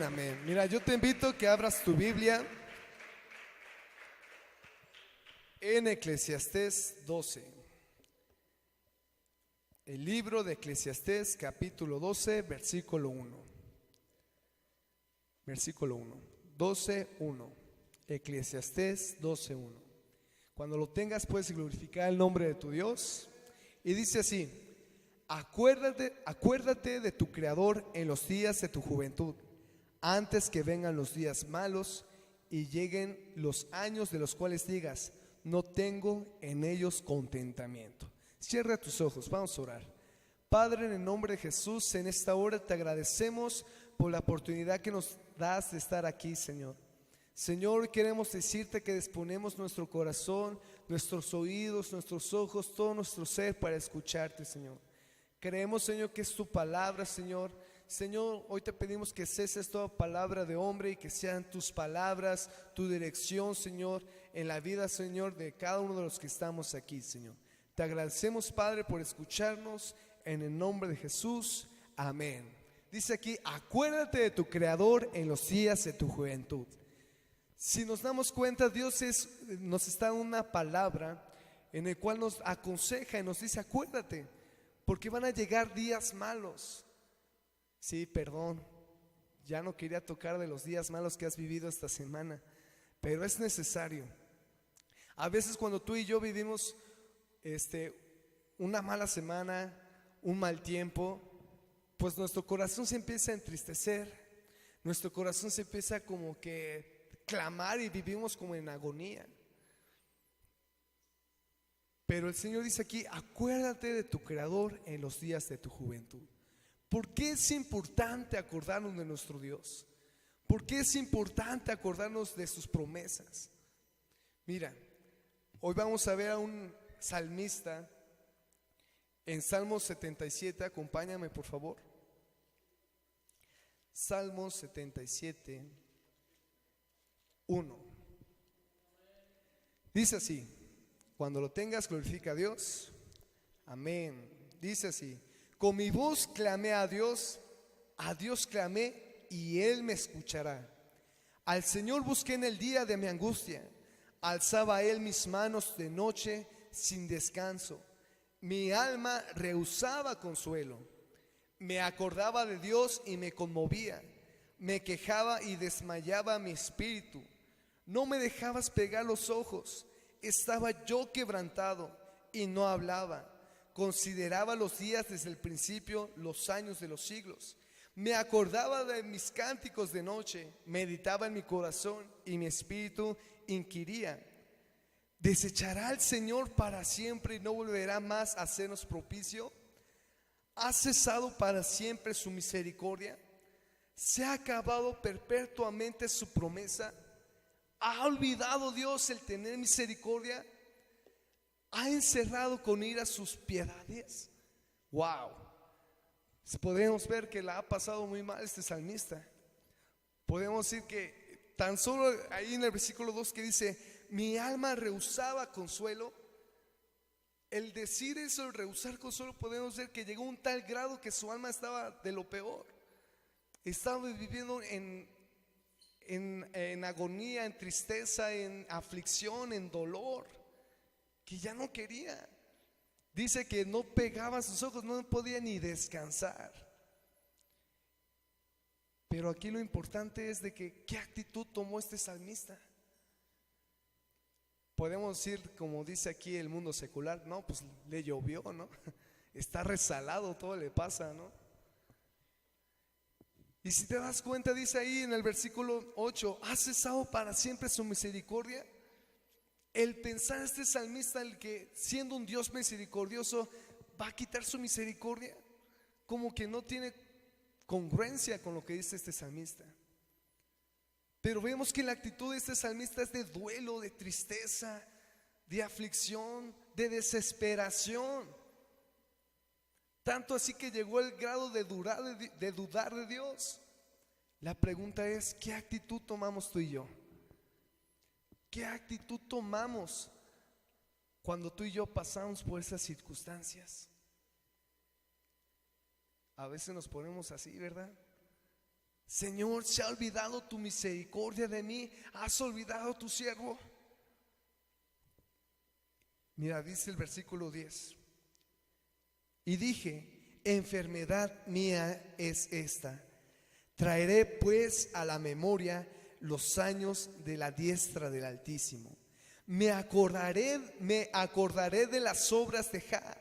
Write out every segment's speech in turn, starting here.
amén. Mira, yo te invito a que abras tu Biblia en Eclesiastés 12. El libro de Eclesiastés, capítulo 12, versículo 1. Versículo 1. 12:1. Eclesiastés 12:1. Cuando lo tengas puedes glorificar el nombre de tu Dios. Y dice así: acuérdate de tu Creador en los días de tu juventud, antes que vengan los días malos y lleguen los años de los cuales digas, no tengo en ellos contentamiento. Cierra tus ojos, vamos a orar. Padre, en el nombre de Jesús, en esta hora te agradecemos por la oportunidad que nos das de estar aquí, Señor. Señor, queremos decirte que disponemos nuestro corazón, nuestros oídos, nuestros ojos, todo nuestro ser para escucharte, Señor. Creemos, Señor, que es tu palabra, Señor. Señor, hoy te pedimos que ceses toda palabra de hombre y que sean tus palabras, tu dirección, Señor, en la vida, Señor, de cada uno de los que estamos aquí, Señor. Te agradecemos, Padre, por escucharnos, en el nombre de Jesús, amén. Dice aquí: acuérdate de tu Creador en los días de tu juventud. Si nos damos cuenta, Dios nos está dando una palabra en el cual nos aconseja y nos dice: acuérdate, porque van a llegar días malos. Sí, perdón, ya no quería tocar de los días malos que has vivido esta semana, pero es necesario. A veces cuando tú y yo vivimos una mala semana, un mal tiempo, pues nuestro corazón se empieza a entristecer, nuestro corazón se empieza como que clamar y vivimos como en agonía. Pero el Señor dice aquí: acuérdate de tu Creador en los días de tu juventud. ¿Por qué es importante acordarnos de nuestro Dios? ¿Por qué es importante acordarnos de sus promesas? Mira, hoy vamos a ver a un salmista en Salmos 77, acompáñame por favor. Salmos 77, 1. Dice así, cuando lo tengas glorifica a Dios, amén. Dice así: con mi voz clamé a Dios clamé y Él me escuchará. Al Señor busqué en el día de mi angustia, alzaba a Él mis manos de noche sin descanso. Mi alma rehusaba consuelo, me acordaba de Dios y me conmovía, me quejaba y desmayaba mi espíritu. No me dejabas pegar los ojos, estaba yo quebrantado y no hablaba. Consideraba los días desde el principio, los años de los siglos. Me acordaba de mis cánticos de noche, meditaba en mi corazón y mi espíritu inquiría. ¿Desechará el Señor para siempre y no volverá más a hacernos propicio? ¿Ha cesado para siempre su misericordia? ¿Se ha acabado perpetuamente su promesa? ¿Ha olvidado Dios el tener misericordia? ¿Ha encerrado con ira sus piedades? Wow. Podemos ver que la ha pasado muy mal este salmista. Podemos decir que tan solo ahí en el versículo 2 que dice: mi alma rehusaba consuelo. El decir eso, el rehusar consuelo, podemos ver que llegó a un tal grado que su alma estaba de lo peor. Estaba viviendo en agonía, en tristeza, en aflicción, en dolor, que ya no quería. Dice que no pegaba sus ojos, no podía ni descansar. Pero aquí lo importante es de que ¿qué actitud tomó este salmista? Podemos decir, como dice aquí el mundo secular: no, pues le llovió, ¿no? Está resalado, todo le pasa, ¿no? Y si te das cuenta, dice ahí en el versículo 8: ¿ha cesado para siempre su misericordia? El pensar este salmista, el que siendo un Dios misericordioso va a quitar su misericordia, como que no tiene congruencia con lo que dice este salmista. Pero vemos que la actitud de este salmista es de duelo, de tristeza, de aflicción, de desesperación. Tanto así que llegó el grado de dudar de Dios. La pregunta es: ¿qué actitud tomamos tú y yo? ¿Qué actitud tomamos cuando tú y yo pasamos por esas circunstancias? A veces nos ponemos así, ¿verdad? Señor, ¿se ha olvidado tu misericordia de mí? ¿Has olvidado a tu siervo? Mira, dice el versículo 10. Y dije, enfermedad mía es esta. Traeré pues a la memoria los años de la diestra del Altísimo. Me acordaré de las obras de Jah.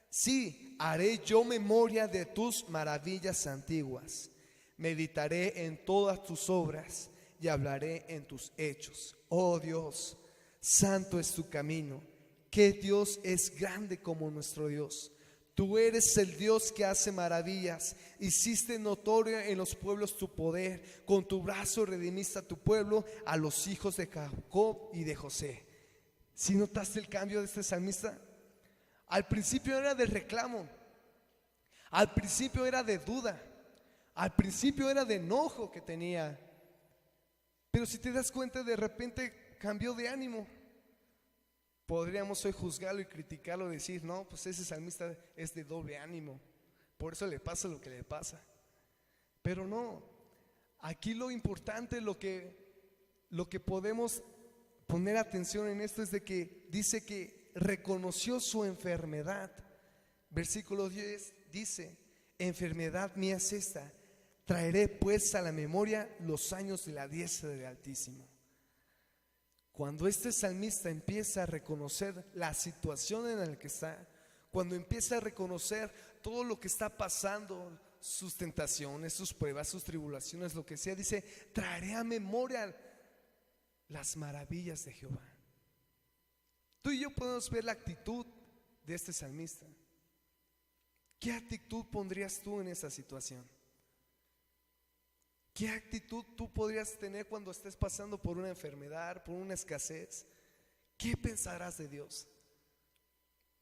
Sí, haré yo memoria de tus maravillas antiguas. Meditaré en todas tus obras y hablaré en tus hechos. Oh Dios, santo es tu camino. Que Dios es grande como nuestro Dios. Tú eres el Dios que hace maravillas. Hiciste notorio en los pueblos tu poder. Con tu brazo redimiste a tu pueblo, a los hijos de Jacob y de José. ¿Sí notaste el cambio de este salmista? Al principio era de reclamo. Al principio era de duda. Al principio era de enojo que tenía. Pero si te das cuenta, de repente cambió de ánimo. Podríamos hoy juzgarlo y criticarlo, decir, no, pues ese salmista es de doble ánimo, por eso le pasa lo que le pasa. Pero no, aquí lo importante, lo que podemos poner atención en esto es de que dice que reconoció su enfermedad. Versículo 10 dice, enfermedad mía es esta, traeré pues a la memoria los años de la diestra del Altísimo. Cuando este salmista empieza a reconocer la situación en la que está, cuando empieza a reconocer todo lo que está pasando, sus tentaciones, sus pruebas, sus tribulaciones, lo que sea, dice, traeré a memoria las maravillas de Jehová. Tú y yo podemos ver la actitud de este salmista. ¿Qué actitud pondrías tú en esa situación? ¿Qué actitud tú podrías tener cuando estés pasando por una enfermedad, por una escasez? ¿Qué pensarás de Dios?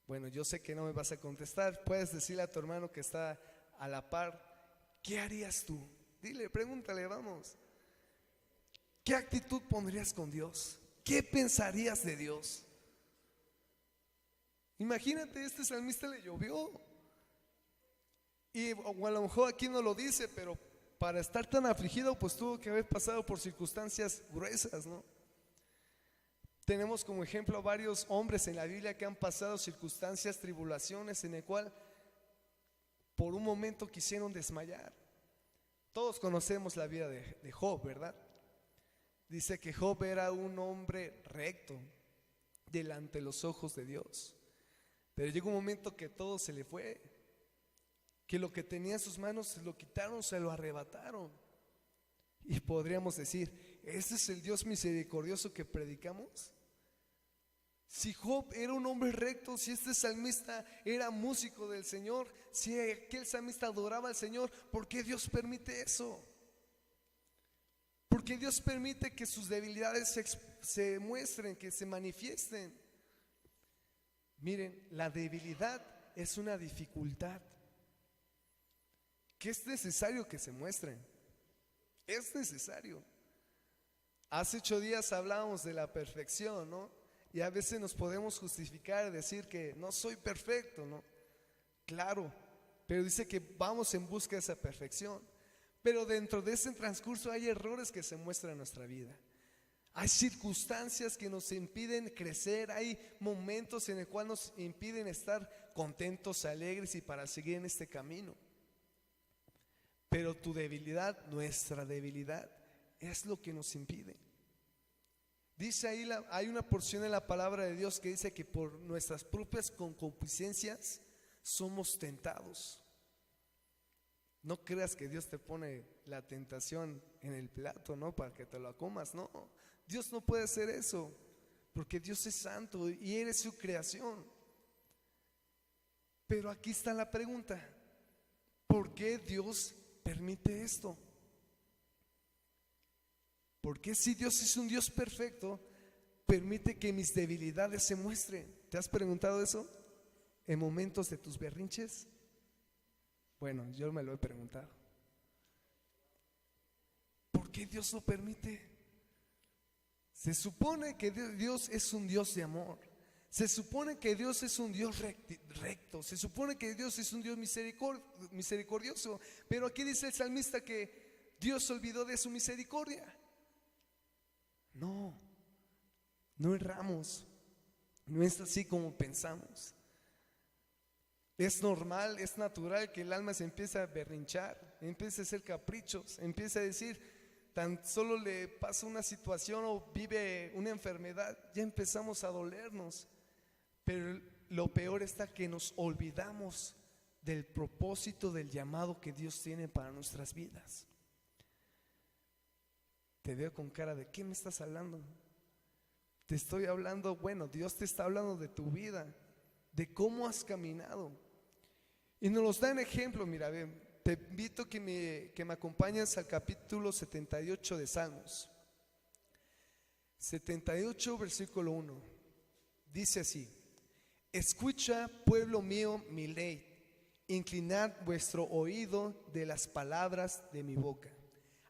Bueno, yo sé que no me vas a contestar. Puedes decirle a tu hermano que está a la par, ¿qué harías tú? Dile, pregúntale, vamos. ¿Qué actitud pondrías con Dios? ¿Qué pensarías de Dios? Imagínate, este salmista le llovió. Y o a lo mejor aquí no lo dice, pero para estar tan afligido, pues tuvo que haber pasado por circunstancias gruesas, ¿no? Tenemos como ejemplo a varios hombres en la Biblia que han pasado circunstancias, tribulaciones, en el cual por un momento quisieron desmayar. Todos conocemos la vida de Job, ¿verdad? Dice que Job era un hombre recto delante de los ojos de Dios. Pero llegó un momento que todo se le fue, que lo que tenía en sus manos se lo quitaron, se lo arrebataron. Y podríamos decir, ¿este es el Dios misericordioso que predicamos? Si Job era un hombre recto, si este salmista era músico del Señor, si aquel salmista adoraba al Señor, ¿por qué Dios permite eso? ¿Por qué Dios permite que sus debilidades se muestren, que se manifiesten? Miren, la debilidad es una dificultad que es necesario que se muestren. Es necesario. Hace 8 días hablábamos de la perfección, ¿no? Y a veces nos podemos justificar, decir que no soy perfecto, ¿no? Claro, pero dice que vamos en busca de esa perfección. Pero dentro de ese transcurso hay errores que se muestran en nuestra vida. Hay circunstancias que nos impiden crecer, hay momentos en el cual nos impiden estar contentos, alegres y para seguir en este camino. Pero tu debilidad, nuestra debilidad, es lo que nos impide. Dice ahí, hay una porción en la palabra de Dios que dice que por nuestras propias concupiscencias somos tentados. No creas que Dios te pone la tentación en el plato, ¿no? Para que te lo comas, no. Dios no puede hacer eso, porque Dios es santo y Él es su creación. Pero aquí está la pregunta: ¿por qué Dios permite esto? ¿Por qué, si Dios es un Dios perfecto, permite que mis debilidades se muestren? ¿Te has preguntado eso en momentos de tus berrinches? Bueno, yo me lo he preguntado. ¿Por qué Dios lo permite? Se supone que Dios es un Dios de amor. Se supone que Dios es un Dios recto. Se supone que Dios es un Dios misericordioso. Pero aquí dice el salmista que Dios se olvidó de su misericordia. No, no erramos. No es así como pensamos. Es normal, es natural que el alma se empiece a berrinchar, empiece a hacer caprichos, empiece a decir, tan solo le pasa una situación o vive una enfermedad, ya empezamos a dolernos. Pero lo peor está que nos olvidamos del propósito, del llamado que Dios tiene para nuestras vidas. Te veo con cara de ¿qué me estás hablando? Te estoy hablando, bueno, Dios te está hablando de tu vida, de cómo has caminado. Y nos los da en ejemplo. Mira, te invito que me acompañes al capítulo 78 de Salmos. 78, versículo 1. Dice así: escucha, pueblo mío, mi ley, inclinad vuestro oído de las palabras de mi boca.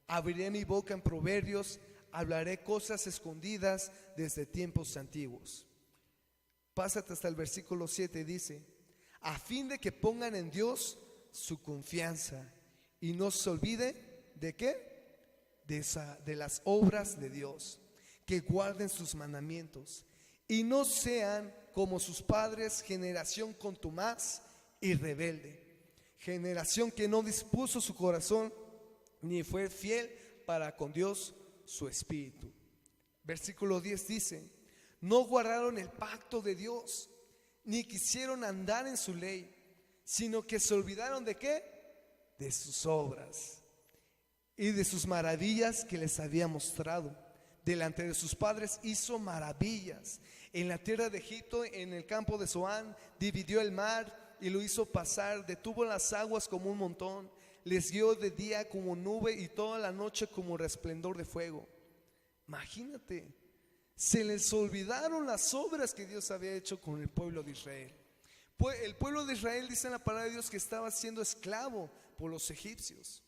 Abriré mi boca en proverbios, hablaré cosas escondidas desde tiempos antiguos. Pásate hasta el versículo 7, dice: a fin de que pongan en Dios su confianza y no se olvide ¿de qué? De las obras de Dios, que guarden sus mandamientos y no sean como sus padres, generación contumaz y rebelde, generación que no dispuso su corazón ni fue fiel para con Dios su espíritu. Versículo 10 dice: no guardaron el pacto de Dios, ni quisieron andar en su ley, sino que se olvidaron ¿de qué? De sus obras y de sus maravillas que les había mostrado. Delante de sus padres hizo maravillas. En la tierra de Egipto, en el campo de Zoán, dividió el mar y lo hizo pasar, detuvo las aguas como un montón, les guió de día como nube y toda la noche como resplendor de fuego. Imagínate, se les olvidaron las obras que Dios había hecho con el pueblo de Israel. El pueblo de Israel, dice en la palabra de Dios, que estaba siendo esclavo por los egipcios,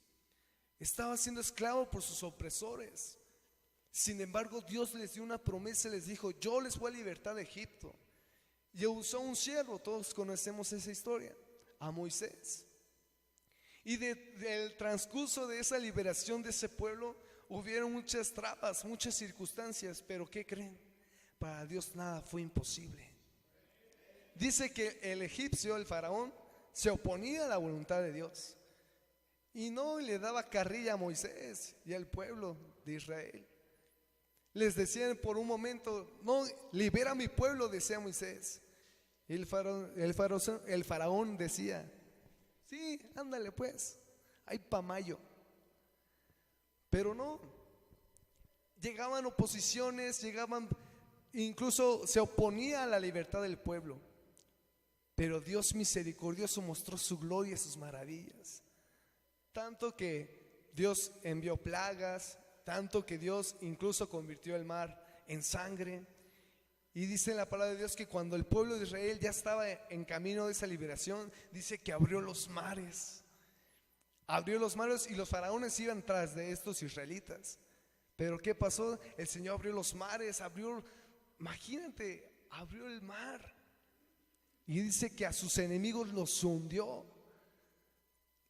estaba siendo esclavo por sus opresores. Sin embargo, Dios les dio una promesa, les dijo: yo les voy a libertar de Egipto. Y usó un siervo, todos conocemos esa historia, a Moisés. Y del transcurso de esa liberación de ese pueblo hubieron muchas trabas, muchas circunstancias, pero ¿qué creen? Para Dios nada fue imposible. Dice que el egipcio, el faraón, se oponía a la voluntad de Dios y no le daba carrilla a Moisés y al pueblo de Israel. Les decían por un momento: no, libera a mi pueblo, decía Moisés. Y el faraón decía: sí, ándale pues, hay pa' mayo. Pero no, llegaban oposiciones, incluso se oponía a la libertad del pueblo. Pero Dios misericordioso mostró su gloria y sus maravillas. Tanto que Dios envió plagas, tanto que Dios incluso convirtió el mar en sangre. Y dice en la palabra de Dios que cuando el pueblo de Israel ya estaba en camino de esa liberación, dice que abrió los mares. Abrió los mares y los faraones iban tras de estos israelitas. Pero ¿qué pasó? El Señor abrió los mares, imagínate, abrió el mar. Y dice que a sus enemigos los hundió.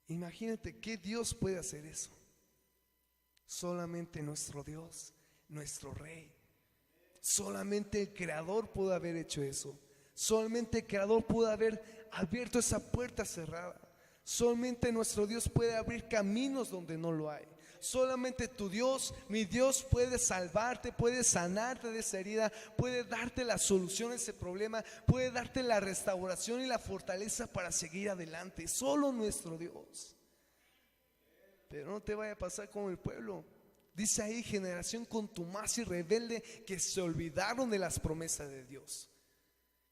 Imagínate, ¿qué Dios puede hacer eso? Solamente nuestro Dios, nuestro Rey. Solamente el Creador pudo haber hecho eso. Solamente el Creador pudo haber abierto esa puerta cerrada. Solamente nuestro Dios puede abrir caminos donde no lo hay. Solamente tu Dios, mi Dios, puede salvarte, puede sanarte de esa herida, puede darte la solución a ese problema, puede darte la restauración y la fortaleza para seguir adelante. Solo nuestro Dios. Pero no te vaya a pasar como el pueblo. Dice ahí: generación contumaz y rebelde, que se olvidaron de las promesas de Dios,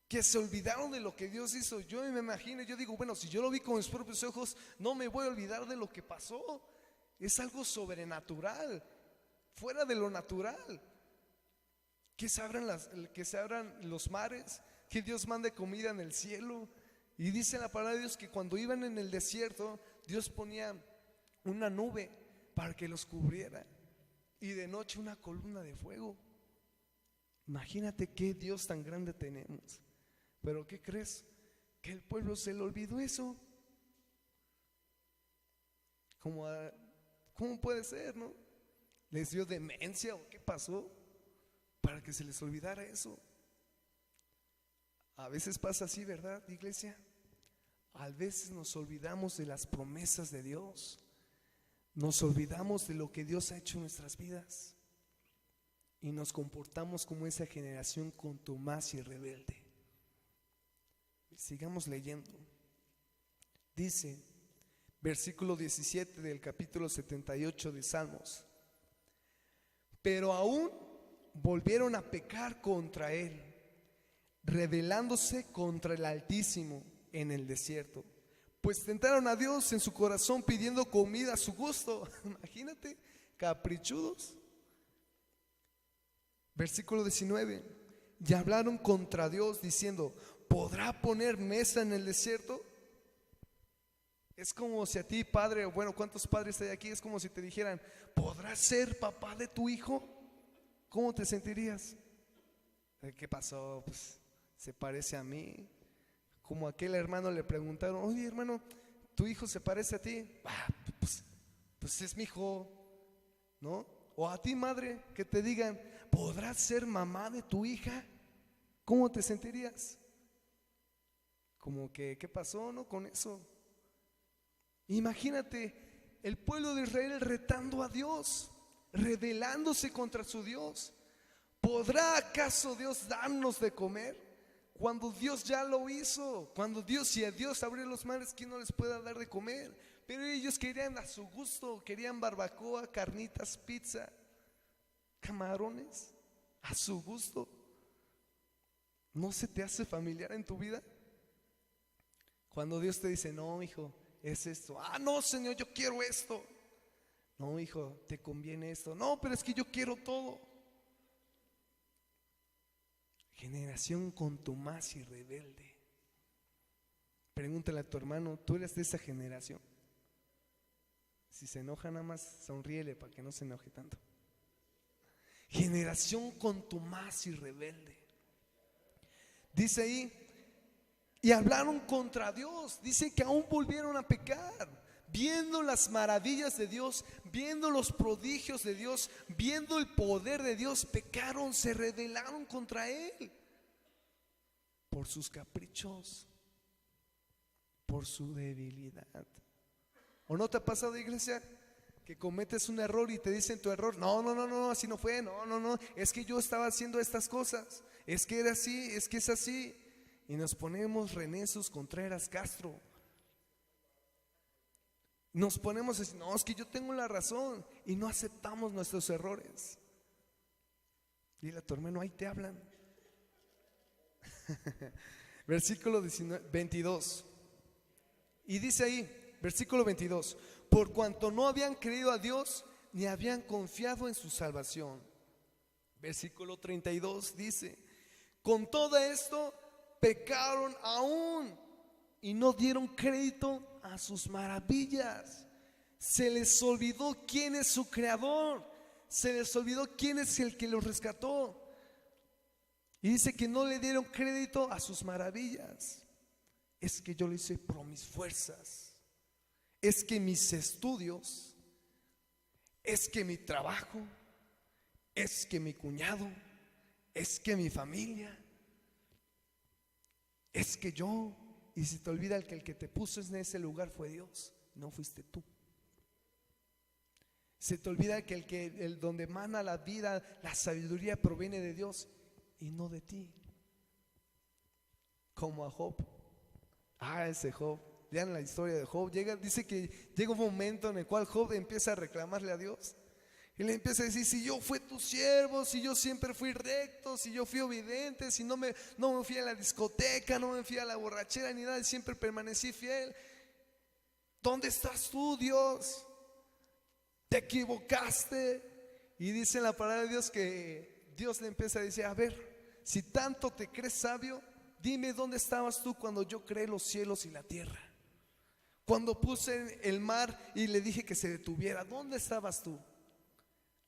que se olvidaron de lo que Dios hizo. Yo me imagino, yo digo, bueno, si yo lo vi con mis propios ojos, no me voy a olvidar de lo que pasó. Es algo sobrenatural, fuera de lo natural. Que se abran los mares, que Dios mande comida en el cielo. Y dice la palabra de Dios que cuando iban en el desierto, Dios ponía una nube para que los cubriera, y de noche una columna de fuego. Imagínate qué Dios tan grande tenemos. Pero ¿qué crees? Que el pueblo se le olvidó eso. Como ¿Cómo puede ser, no? ¿Les dio demencia o qué pasó para que se les olvidara eso? A veces pasa así, ¿verdad, iglesia? A veces nos olvidamos de las promesas de Dios. Nos olvidamos de lo que Dios ha hecho en nuestras vidas. Y nos comportamos como esa generación contumaz y rebelde. Sigamos leyendo. Dice, versículo 17 del capítulo 78 de Salmos: pero aún volvieron a pecar contra él, rebelándose contra el Altísimo en el desierto, pues tentaron a Dios en su corazón pidiendo comida a su gusto. Imagínate, caprichudos. Versículo 19: y hablaron contra Dios diciendo: ¿podrá poner mesa en el desierto? Es como si a ti, padre, bueno, ¿cuántos padres hay aquí? Es como si te dijeran: ¿podrás ser papá de tu hijo? ¿Cómo te sentirías? ¿Qué pasó? Pues se parece a mí. Como aquel hermano le preguntaron: oye, hermano, ¿tu hijo se parece a ti? Pues es mi hijo, ¿no? O a ti, madre, que te digan: ¿podrás ser mamá de tu hija? ¿Cómo te sentirías? Como que, ¿qué pasó, no? Con eso. Imagínate el pueblo de Israel retando a Dios, rebelándose contra su Dios. ¿Podrá acaso Dios darnos de comer? Cuando Dios ya lo hizo. Cuando Dios, si a Dios abrió los mares, ¿quién no les pueda dar de comer? Pero ellos querían a su gusto, querían barbacoa, carnitas, pizza, camarones, a su gusto. ¿No se te hace familiar en tu vida? Cuando Dios te dice: no, hijo, es esto. Ah, no, Señor, yo quiero esto. No, hijo, te conviene esto. No, pero es que yo quiero todo. Generación contumaz y rebelde. Pregúntale a tu hermano: ¿tú eres de esa generación? Si se enoja, nada más sonríele para que no se enoje tanto. Generación contumaz y rebelde. Dice ahí: y hablaron contra Dios. Dice que aún volvieron a pecar, viendo las maravillas de Dios, viendo los prodigios de Dios, viendo el poder de Dios. Pecaron, se rebelaron contra Él por sus caprichos, por su debilidad. ¿O no te ha pasado, iglesia, que cometes un error y te dicen tu error? No, así no fue. No, es que yo estaba haciendo estas cosas, es que era así, es que es así. Y nos ponemos renecios, Contreras, Castro. Nos ponemos a decir: no, es que yo tengo la razón. Y no aceptamos nuestros errores. Dile a tu hermano: ahí te hablan. Versículo 22. Y dice ahí, versículo 22: por cuanto no habían creído a Dios, ni habían confiado en su salvación. Versículo 32 dice: con todo esto pecaron aún y no dieron crédito a sus maravillas. Se les olvidó quién es su creador, se les olvidó quién es el que los rescató. Y dice que no le dieron crédito a sus maravillas. Es que yo lo hice por mis fuerzas, es que mis estudios, es que mi trabajo, es que mi cuñado, es que mi familia, es que yo. Y se te olvida que el que te puso en ese lugar fue Dios, no fuiste tú. Se te olvida que el donde emana la vida, la sabiduría proviene de Dios y no de ti. Como a Job. Ese Job. Lean la historia de Job. Dice que llega un momento en el cual Job empieza a reclamarle a Dios. Y le empieza a decir: si yo fui tu siervo, si yo siempre fui recto, si yo fui obediente, si no me fui a la discoteca, no me fui a la borrachera ni nada, siempre permanecí fiel. ¿Dónde estás tú, Dios? Te equivocaste. Y dice en la palabra de Dios que Dios le empieza a decir: a ver, si tanto te crees sabio, dime dónde estabas tú cuando yo creé los cielos y la tierra, cuando puse el mar y le dije que se detuviera. ¿Dónde estabas tú?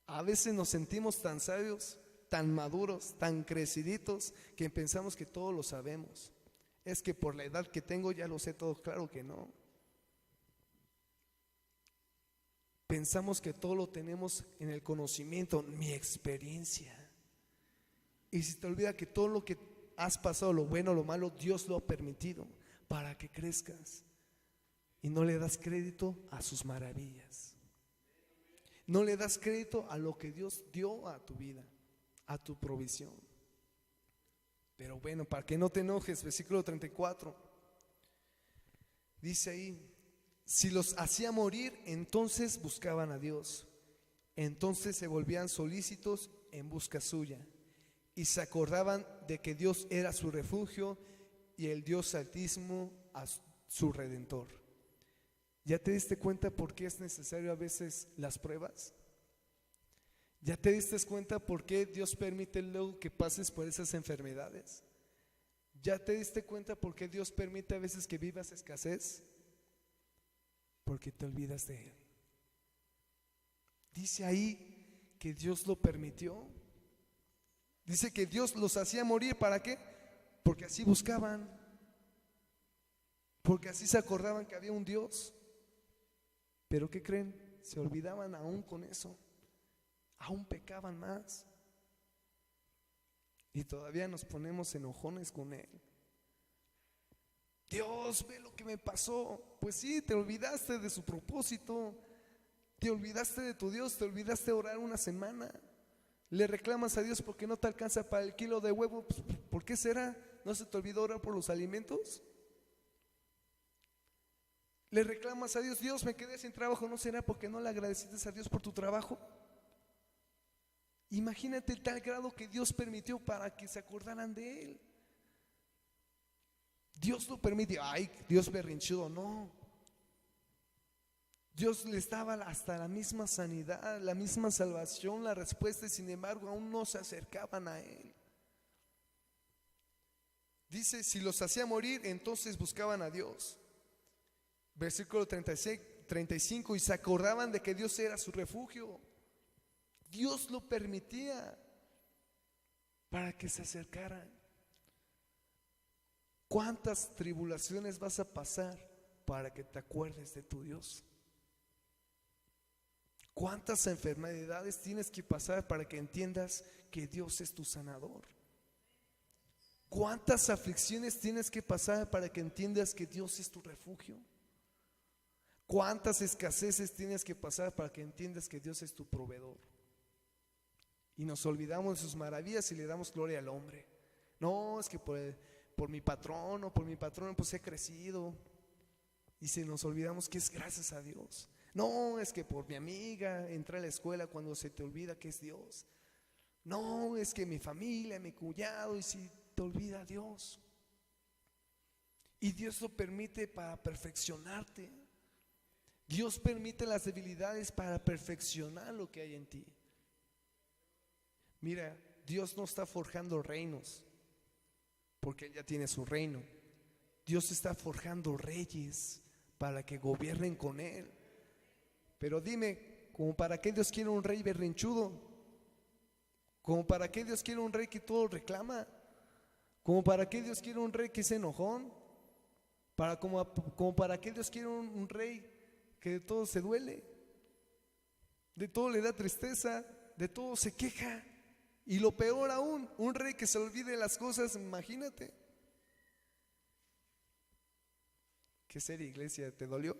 A veces nos sentimos tan sabios, tan maduros, tan creciditos, que pensamos que todo lo sabemos. Es que por la edad que tengo ya lo sé todo. Claro que no. Pensamos que todo lo tenemos en el conocimiento, mi experiencia. Y si te olvida que todo lo que has pasado, lo bueno, lo malo, Dios lo ha permitido para que crezcas. Y no le das crédito a sus maravillas. No le das crédito a lo que Dios dio a tu vida, a tu provisión. Pero bueno, para que no te enojes, versículo 34. Dice ahí: si los hacía morir, entonces buscaban a Dios. Entonces se volvían solícitos en busca suya. Y se acordaban de que Dios era su refugio y el Dios altísimo a su redentor. ¿Ya te diste cuenta por qué es necesario a veces las pruebas? ¿Ya te diste cuenta por qué Dios permite luego que pases por esas enfermedades? ¿Ya te diste cuenta por qué Dios permite a veces que vivas escasez? Porque te olvidas de Él. Dice ahí que Dios lo permitió. Dice que Dios los hacía morir. ¿Para qué? Porque así buscaban. Porque así se acordaban que había un Dios. Pero ¿qué creen? Se olvidaban aún con eso. Aún pecaban más. Y todavía nos ponemos enojones con Él. Dios, ve lo que me pasó. Pues sí, te olvidaste de su propósito. Te olvidaste de tu Dios. Te olvidaste de orar una semana. Le reclamas a Dios porque no te alcanza para el kilo de huevo. Pues, ¿por qué será? ¿No se te olvidó orar por los alimentos? Le reclamas a Dios: Dios, me quedé sin trabajo. ¿No será porque no le agradeciste a Dios por tu trabajo? Imagínate el tal grado que Dios permitió para que se acordaran de Él. Dios lo permitió. Ay, Dios berrinchudo, no. Dios les daba hasta la misma sanidad, la misma salvación, la respuesta, y sin embargo aún no se acercaban a Él. Dice: si los hacía morir, entonces buscaban a Dios. Versículo 36, 35, y se acordaban de que Dios era su refugio. Dios lo permitía para que se acercaran. ¿Cuántas tribulaciones vas a pasar para que te acuerdes de tu Dios? ¿Cuántas enfermedades tienes que pasar para que entiendas que Dios es tu sanador? ¿Cuántas aflicciones tienes que pasar para que entiendas que Dios es tu refugio? ¿Cuántas escaseces tienes que pasar para que entiendas que Dios es tu proveedor? Y nos olvidamos de sus maravillas y le damos gloria al hombre. No, es que por mi patrón o por mi patrón pues he crecido. Y si nos olvidamos que es gracias a Dios. No, es que por mi amiga entré a la escuela, cuando se te olvida que es Dios. No, es que mi familia, mi cuñado, y si te olvida Dios. Y Dios lo permite para perfeccionarte. Dios permite las debilidades para perfeccionar lo que hay en ti. Mira, Dios no está forjando reinos, porque Él ya tiene su reino. Dios está forjando reyes para que gobiernen con Él. Pero dime, ¿como para qué Dios quiere un rey berrinchudo? ¿Como para qué Dios quiere un rey que todo reclama? ¿Como para qué Dios quiere un rey que es enojón? ¿Como para qué Dios quiere un rey que de todo se duele? De todo le da tristeza, de todo se queja. Y lo peor aún, un rey que se olvide de las cosas, imagínate. ¿Qué sería, iglesia? ¿Te dolió?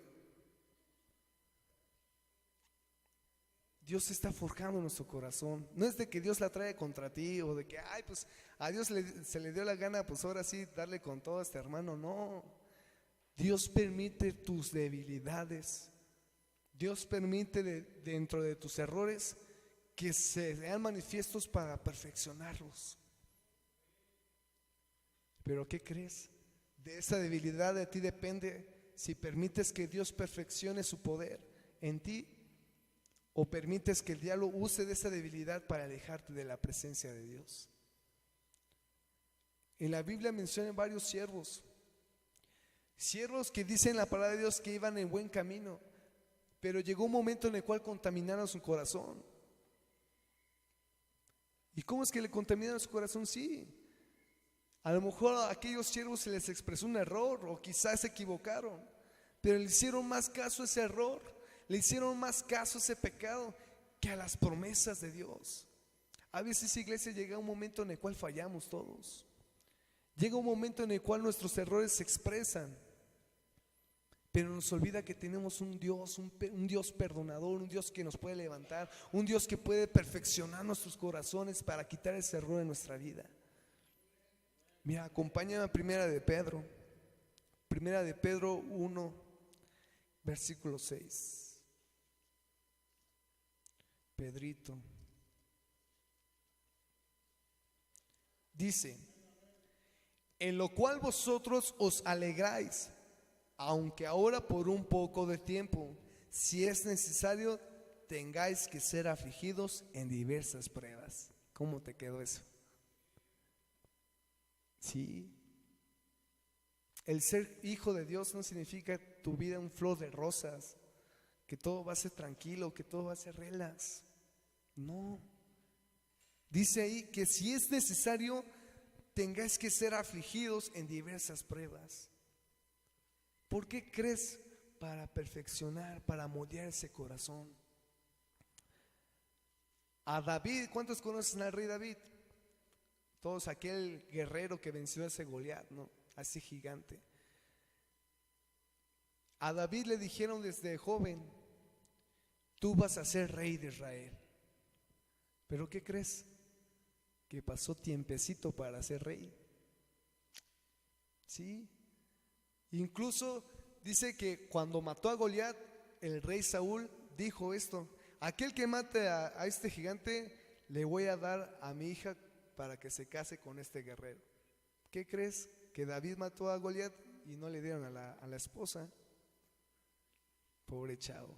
Dios está forjando nuestro corazón. No es de que Dios la trae contra ti o de que, ay, pues a Dios se le dio la gana, pues ahora sí darle con todo a este hermano. No, Dios permite tus debilidades. Dios permite dentro de tus errores que se vean manifiestos para perfeccionarlos. Pero ¿qué crees? De esa debilidad de ti depende si permites que Dios perfeccione su poder en ti, o permites que el diablo use de esa debilidad para alejarte de la presencia de Dios. En la Biblia mencionan varios siervos que dicen la palabra de Dios que iban en buen camino, pero llegó un momento en el cual contaminaron su corazón. ¿Y cómo es que le contaminaron su corazón? Sí, a lo mejor a aquellos siervos se les expresó un error, o quizás se equivocaron, pero le hicieron más caso a ese error, le hicieron más caso a ese pecado que a las promesas de Dios. A veces, iglesia, llega un momento en el cual fallamos todos. Llega un momento en el cual nuestros errores se expresan, pero nos olvida que tenemos un Dios, un Dios perdonador, un Dios que nos puede levantar, un Dios que puede perfeccionar nuestros corazones para quitar ese error de nuestra vida. Mira, acompáñame a Primera de Pedro 1, versículo 6. Pedrito dice: en lo cual vosotros os alegráis, aunque ahora por un poco de tiempo, si es necesario, tengáis que ser afligidos en diversas pruebas. ¿Cómo te quedó eso? Sí. El ser hijo de Dios no significa tu vida un flor de rosas, que todo va a ser tranquilo, que todo va a ser relax. No. Dice ahí que si es necesario, tengáis que ser afligidos en diversas pruebas. ¿Por qué crees? Para perfeccionar, para moldear ese corazón. A David, ¿cuántos conocen al rey David? Todos, aquel guerrero que venció a ese Goliat, ¿no? A ese gigante. A David le dijeron desde joven: tú vas a ser rey de Israel. ¿Pero qué crees? Que pasó tiempecito para ser rey. Sí. Incluso dice que cuando mató a Goliat, el rey Saúl dijo esto: aquel que mate a este gigante, le voy a dar a mi hija para que se case con este guerrero. ¿Qué crees? Que David mató a Goliat y no le dieron a la esposa. Pobre chavo.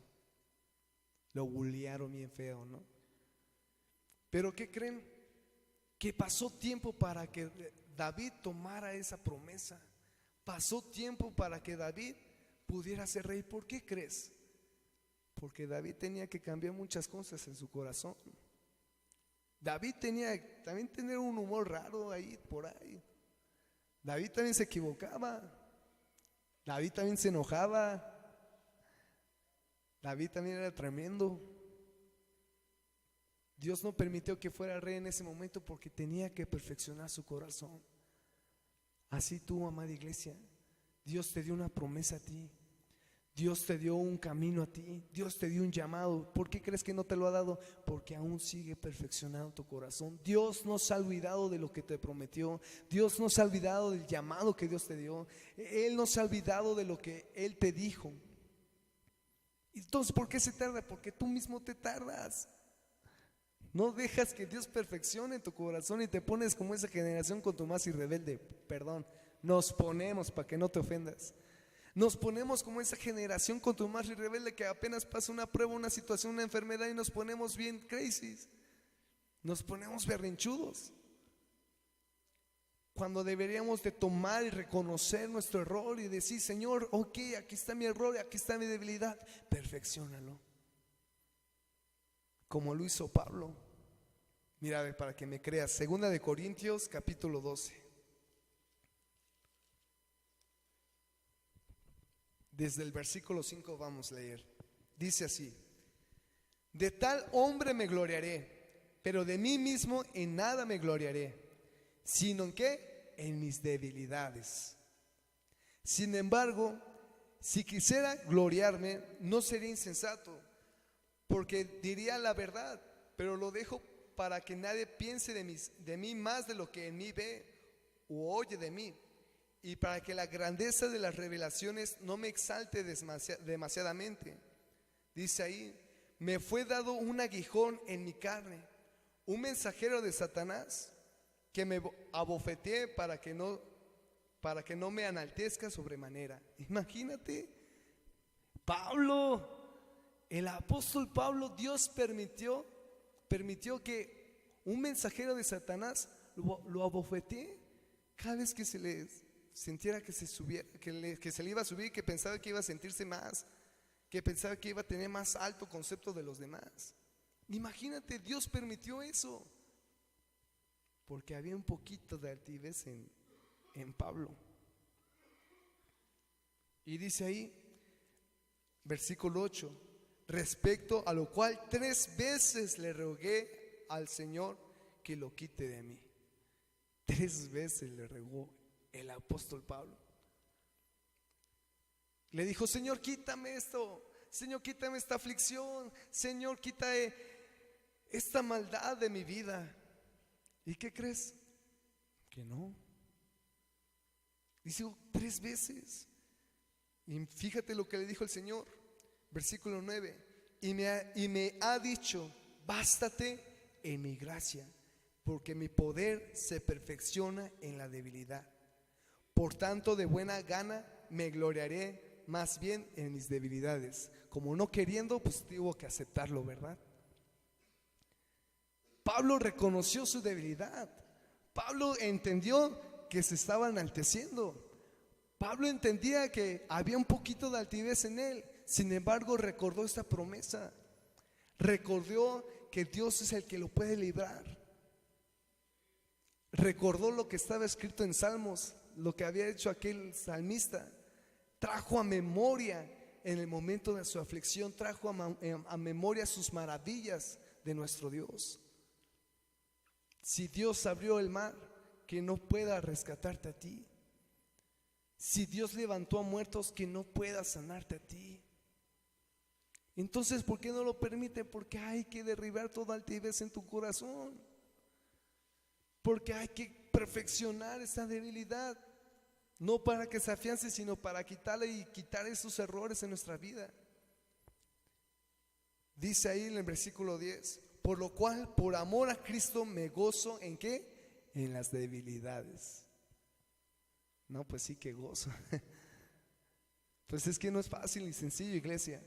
Lo bullearon bien feo, ¿no? Pero ¿qué creen? Que pasó tiempo para que David tomara esa promesa. Pasó tiempo para que David pudiera ser rey. ¿Por qué crees? Porque David tenía que cambiar muchas cosas en su corazón. David tenía también tener un humor raro ahí, por ahí. David también se equivocaba. David también se enojaba. David también era tremendo. Dios no permitió que fuera rey en ese momento porque tenía que perfeccionar su corazón. Así tú, amada iglesia, Dios te dio una promesa a ti. Dios te dio un camino a ti. Dios te dio un llamado. ¿Por qué crees que no te lo ha dado? Porque aún sigue perfeccionando tu corazón. Dios no se ha olvidado de lo que te prometió. Dios no se ha olvidado del llamado que Dios te dio. Él no se ha olvidado de lo que Él te dijo. Entonces, ¿por qué se tarda? Porque tú mismo te tardas. No dejas que Dios perfeccione tu corazón y te pones como esa generación contumaz y rebelde. Perdón, nos ponemos, para que no te ofendas. Nos ponemos como esa generación contumaz y rebelde que apenas pasa una prueba, una situación, una enfermedad y nos ponemos bien crazy. Nos ponemos berrinchudos. Cuando deberíamos de tomar y reconocer nuestro error y decir: Señor, ok, aquí está mi error, aquí está mi debilidad, perfecciónalo. Como lo hizo Pablo. Mira, a ver, para que me creas, 2 Corintios capítulo 12. Desde el versículo 5 vamos a leer. Dice así: de tal hombre me gloriaré, pero de mí mismo en nada me gloriaré, sino en qué, en mis debilidades. Sin embargo, si quisiera gloriarme, no sería insensato, porque diría la verdad, pero lo dejo para que nadie piense de mí más de lo que en mí ve o oye de mí, y para que la grandeza de las revelaciones no me exalte demasiadamente. Dice ahí: me fue dado un aguijón en mi carne, un mensajero de Satanás, que me abofeteé para que no me enaltezca sobremanera. Imagínate, Pablo, el apóstol Pablo, Dios permitió que un mensajero de Satanás lo abofetee cada vez que se le sintiera que se subiera, que se le iba a subir, que pensaba que iba a sentirse más, que pensaba que iba a tener más alto concepto de los demás. Imagínate, Dios permitió eso porque había un poquito de altivez en Pablo. Y dice ahí, versículo 8: respecto a lo cual 3 veces le rogué al Señor que lo quite de mí. 3 veces le rogó el apóstol Pablo. Le dijo: Señor, quítame esto. Señor, quítame esta aflicción. Señor, quita esta maldad de mi vida. ¿Y qué crees? Que no. Dice 3 veces. Y fíjate lo que le dijo el Señor. Versículo 9. Y me ha dicho: bástate en mi gracia, porque mi poder se perfecciona en la debilidad. Por tanto, de buena gana me gloriaré más bien en mis debilidades. Como no queriendo, pues tuvo que aceptarlo, ¿verdad? Pablo reconoció su debilidad. Pablo entendió que se estaba enalteciendo. Pablo entendía que había un poquito de altivez en él. Sin embargo, recordó esta promesa. Recordó que Dios es el que lo puede librar. Recordó lo que estaba escrito en Salmos, lo que había hecho aquel salmista. Trajo a memoria en el momento de su aflicción, trajo a memoria sus maravillas de nuestro Dios. Si Dios abrió el mar, que no pueda rescatarte a ti. Si Dios levantó a muertos, que no pueda sanarte a ti. Entonces, ¿por qué no lo permite? Porque hay que derribar toda altivez en tu corazón. Porque hay que perfeccionar esa debilidad. No para que se afiance, sino para quitarle y quitar esos errores en nuestra vida. Dice ahí en el versículo 10: por lo cual, por amor a Cristo, me gozo ¿en qué? En las debilidades. No, pues sí que gozo. Pues es que no es fácil ni sencillo, iglesia.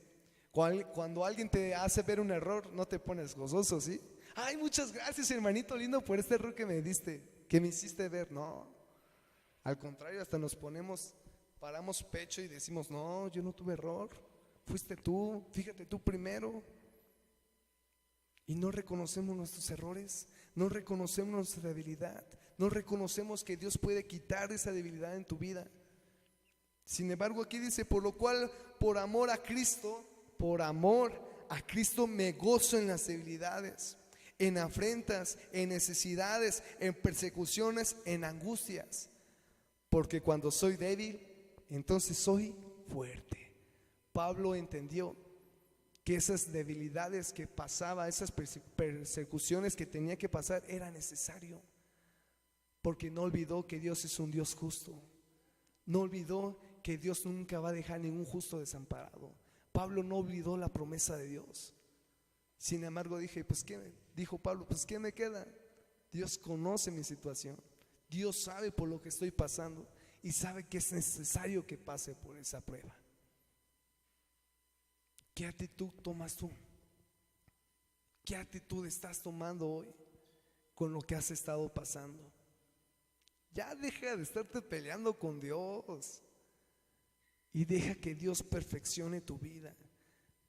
Cuando alguien te hace ver un error, no te pones gozoso, ¿sí? Ay, muchas gracias, hermanito lindo, por este error que me diste, que me hiciste ver. No, al contrario, hasta paramos pecho y decimos: no, yo no tuve error, fuiste tú, fíjate tú primero. Y no reconocemos nuestros errores, no reconocemos nuestra debilidad, no reconocemos que Dios puede quitar esa debilidad en tu vida. Sin embargo, aquí dice: por lo cual, por amor a Cristo me gozo en las debilidades, en afrentas, en necesidades, en persecuciones, en angustias. Porque cuando soy débil, entonces soy fuerte. Pablo entendió que esas debilidades que pasaba, esas persecuciones que tenía que pasar, era necesario. Porque no olvidó que Dios es un Dios justo. No olvidó que Dios nunca va a dejar ningún justo desamparado. Pablo no olvidó la promesa de Dios. Sin embargo, dijo Pablo: pues ¿qué me queda? Dios conoce mi situación. Dios sabe por lo que estoy pasando y sabe que es necesario que pase por esa prueba. ¿Qué actitud tomas tú? ¿Qué actitud estás tomando hoy con lo que has estado pasando? Ya deja de estarte peleando con Dios y deja que Dios perfeccione tu vida.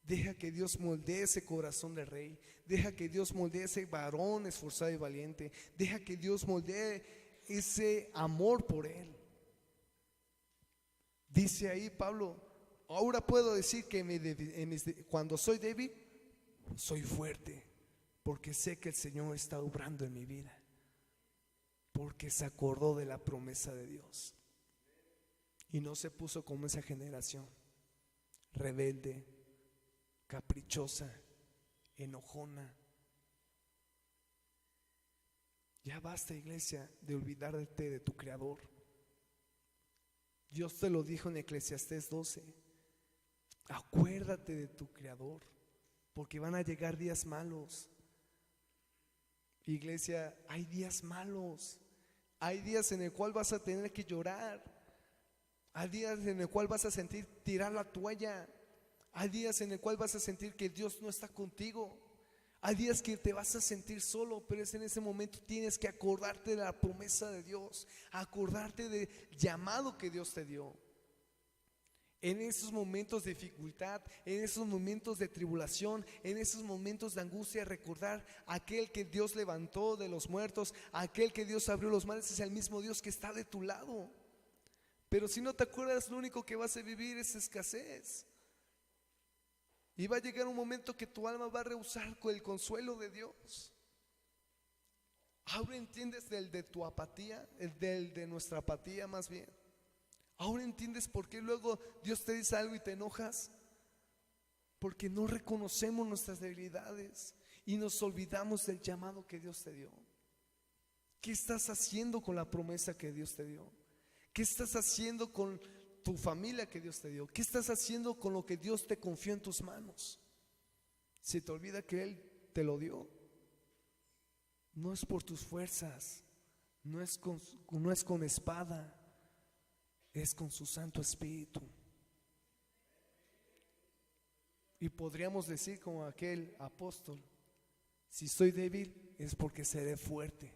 Deja que Dios moldee ese corazón de rey. Deja que Dios moldee ese varón esforzado y valiente. Deja que Dios moldee ese amor por Él. Dice ahí Pablo: ahora puedo decir que cuando soy débil, soy fuerte, porque sé que el Señor está obrando en mi vida, porque se acordó de la promesa de Dios y no se puso como esa generación rebelde, caprichosa, enojona. Ya basta, iglesia, de olvidarte de tu Creador. Dios te lo dijo en Eclesiastés 12: acuérdate de tu Creador, porque van a llegar días malos. Iglesia, hay días malos. Hay días en el cual vas a tener que llorar. Hay días en el cual vas a sentir tirar la toalla. Hay días en el cual vas a sentir que Dios no está contigo. Hay días que te vas a sentir solo, pero es en ese momento tienes que acordarte de la promesa de Dios, acordarte del llamado que Dios te dio. En esos momentos de dificultad, en esos momentos de tribulación, en esos momentos de angustia, recordar a aquel que Dios levantó de los muertos, a aquel que Dios abrió los mares, es el mismo Dios que está de tu lado. Pero si no te acuerdas, lo único que vas a vivir es escasez. Y va a llegar un momento que tu alma va a rehusar con el consuelo de Dios. Ahora entiendes el de tu apatía, el de nuestra apatía más bien. Ahora entiendes por qué luego Dios te dice algo y te enojas. Porque no reconocemos nuestras debilidades y nos olvidamos del llamado que Dios te dio. ¿Qué estás haciendo con la promesa que Dios te dio? ¿Qué estás haciendo con tu familia que Dios te dio? ¿Qué estás haciendo con lo que Dios te confió en tus manos? Si te olvida que Él te lo dio, no es por tus fuerzas, no es con espada, es con su Santo Espíritu. Y podríamos decir como aquel apóstol: si soy débil es porque seré fuerte,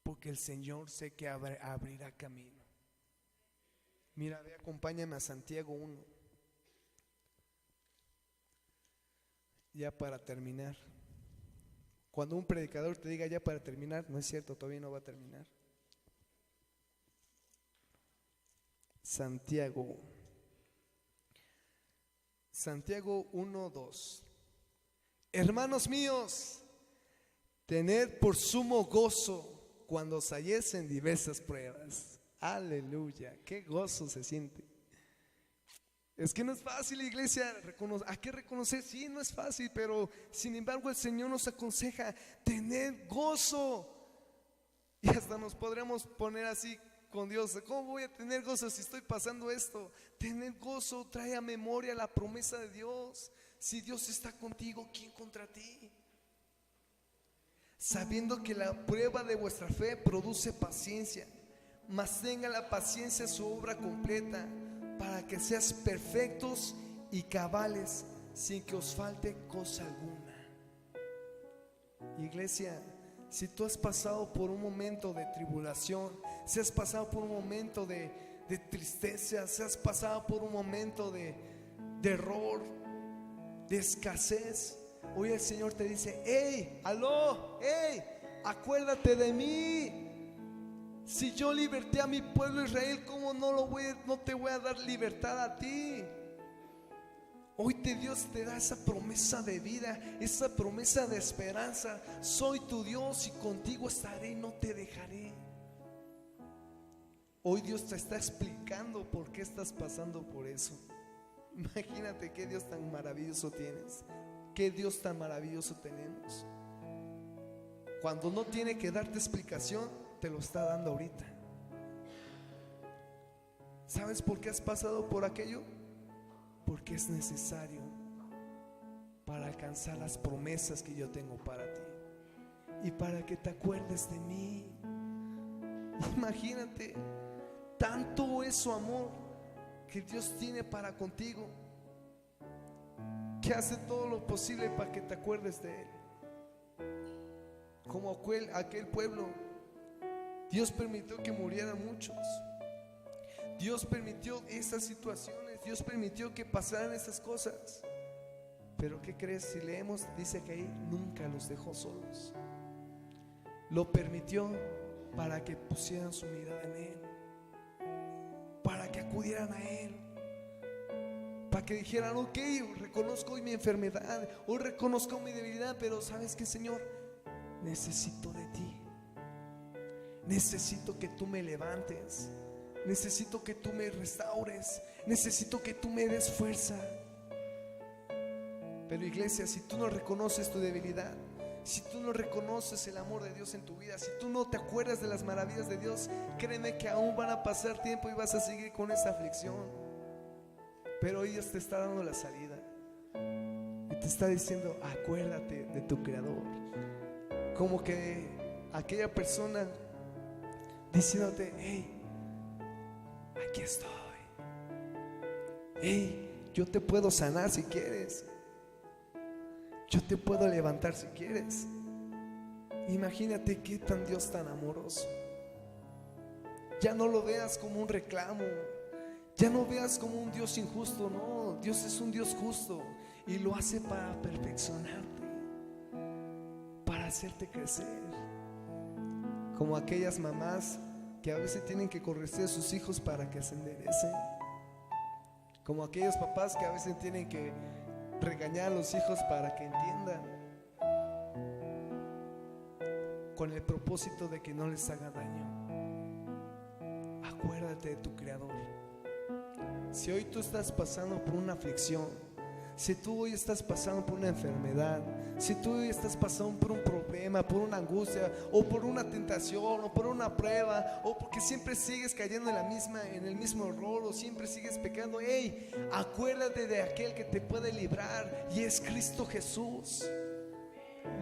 porque el Señor sé que abrirá camino. Mira, ve, acompáñame a Santiago 1. Ya para terminar. Cuando un predicador te diga ya para terminar, no es cierto, todavía no va a terminar. Santiago 1:2. Hermanos míos, tened por sumo gozo cuando os halléis en diversas pruebas. Aleluya, qué gozo se siente. Es que no es fácil, iglesia, hay que reconocer, sí, no es fácil, pero sin embargo el Señor nos aconseja tener gozo. Y hasta nos podremos poner así con Dios: ¿cómo voy a tener gozo si estoy pasando esto? Tener gozo trae a memoria la promesa de Dios. Si Dios está contigo, ¿quién contra ti? Sabiendo que la prueba de vuestra fe produce paciencia, mas tenga la paciencia su obra completa, para que seas perfectos y cabales, sin que os falte cosa alguna. Iglesia, si tú has pasado por un momento de tribulación, si has pasado por un momento de tristeza, si has pasado por un momento de error, de escasez, hoy el Señor te dice: hey, aló, hey, acuérdate de mí. Si yo liberté a mi pueblo Israel, ¿cómo no te voy a dar libertad a ti? Hoy Dios te da esa promesa de vida, esa promesa de esperanza. Soy tu Dios y contigo estaré y no te dejaré. Hoy Dios te está explicando por qué estás pasando por eso. Imagínate qué Dios tan maravilloso tienes, qué Dios tan maravilloso tenemos. Cuando no tiene que darte explicación, te lo está dando ahorita. ¿Sabes por qué has pasado por aquello? Porque es necesario para alcanzar las promesas que yo tengo para ti y para que te acuerdes de mí. Imagínate, tanto es su amor que Dios tiene para contigo, que hace todo lo posible para que te acuerdes de Él. Como aquel pueblo, Dios permitió que murieran muchos. Dios permitió esas situaciones, Dios permitió que pasaran esas cosas. Pero ¿qué crees? Si leemos, dice que ahí nunca los dejó solos. Lo permitió para que pusieran su mirada en Él, para que acudieran a Él, para que dijeran: ok, reconozco hoy mi enfermedad, hoy reconozco mi debilidad, pero ¿sabes qué, Señor? Necesito de ti. Necesito que tú me levantes, necesito que tú me restaures, necesito que tú me des fuerza. Pero iglesia, si tú no reconoces tu debilidad, si tú no reconoces el amor de Dios en tu vida, si tú no te acuerdas de las maravillas de Dios, créeme que aún van a pasar tiempo y vas a seguir con esa aflicción. Pero hoy Dios te está dando la salida y te está diciendo: acuérdate de tu Creador. Como que aquella persona diciéndote: hey, aquí estoy. Hey, yo te puedo sanar si quieres. Yo te puedo levantar si quieres. Imagínate qué tan Dios tan amoroso. Ya no lo veas como un reclamo, ya no veas como un Dios injusto. No, Dios es un Dios justo y lo hace para perfeccionarte, para hacerte crecer. Como aquellas mamás que a veces tienen que corregir a sus hijos para que se enderecen. Como aquellos papás que a veces tienen que regañar a los hijos para que entiendan, con el propósito de que no les haga daño. Acuérdate de tu Creador. Si hoy tú estás pasando por una aflicción, si tú hoy estás pasando por una enfermedad, si tú hoy estás pasando por un problema, por una angustia, o por una tentación, o por una prueba, o porque siempre sigues cayendo en el mismo error, o siempre sigues pecando, hey, acuérdate de aquel que te puede librar, y es Cristo Jesús.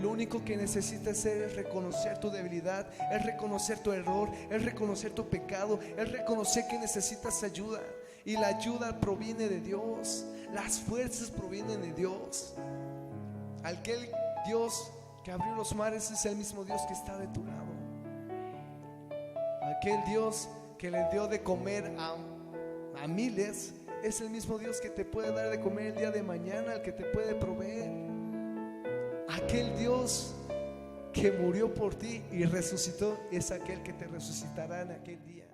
Lo único que necesitas hacer es reconocer tu debilidad, es reconocer tu error, es reconocer tu pecado, es reconocer que necesitas ayuda. Y la ayuda proviene de Dios, las fuerzas provienen de Dios. Aquel Dios que abrió los mares es el mismo Dios que está de tu lado. Aquel Dios que le dio de comer a miles es el mismo Dios que te puede dar de comer el día de mañana, el que te puede proveer. Aquel Dios que murió por ti y resucitó es aquel que te resucitará en aquel día.